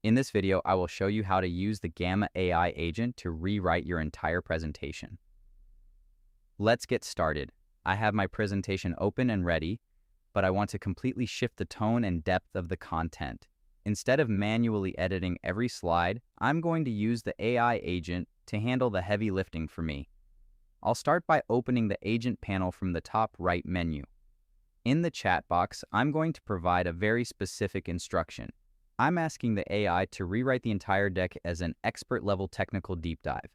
In this video, I will show you how to use the Gamma AI agent to rewrite your entire presentation. Let's get started. I have my presentation open and ready, but I want to completely shift the tone and depth of the content. Instead of manually editing every slide, I'm going to use the AI agent to handle the heavy lifting for me. I'll start by opening the agent panel from the top right menu. In the chat box, I'm going to provide a very specific instruction. I'm asking the AI to rewrite the entire deck as an expert-level technical deep dive,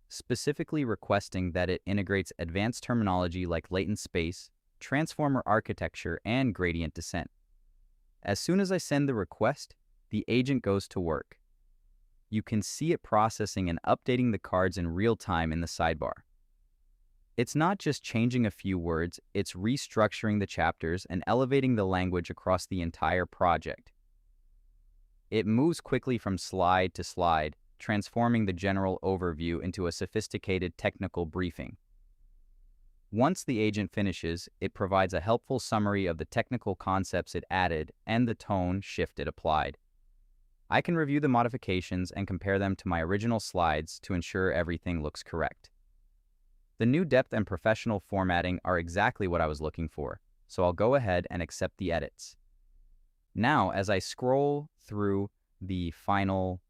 specifically requesting that it integrates advanced terminology like latent space, transformer architecture, and gradient descent. As soon as I send the request, the agent goes to work. You can see it processing and updating the cards in real time in the sidebar. It's not just changing a few words, it's restructuring the chapters and elevating the language across the entire project. It moves quickly from slide to slide, transforming the general overview into a sophisticated technical briefing. Once the agent finishes, it provides a helpful summary of the technical concepts it added and the tone shift it applied. I can review the modifications and compare them to my original slides to ensure everything looks correct. The new depth and professional formatting are exactly what I was looking for, so I'll go ahead and accept the edits. Now, as I scroll through the final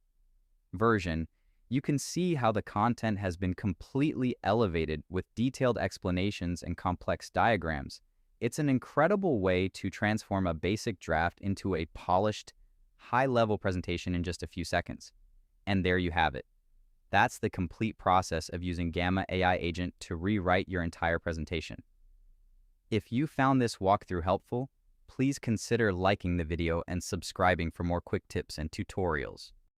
version, you can see how the content has been completely elevated with detailed explanations and complex diagrams. It's an incredible way to transform a basic draft into a polished, high-level presentation in just a few seconds. And there you have it. That's the complete process of using Gamma AI Agent to rewrite your entire presentation. If you found this walkthrough helpful, please consider liking the video and subscribing for more quick tips and tutorials.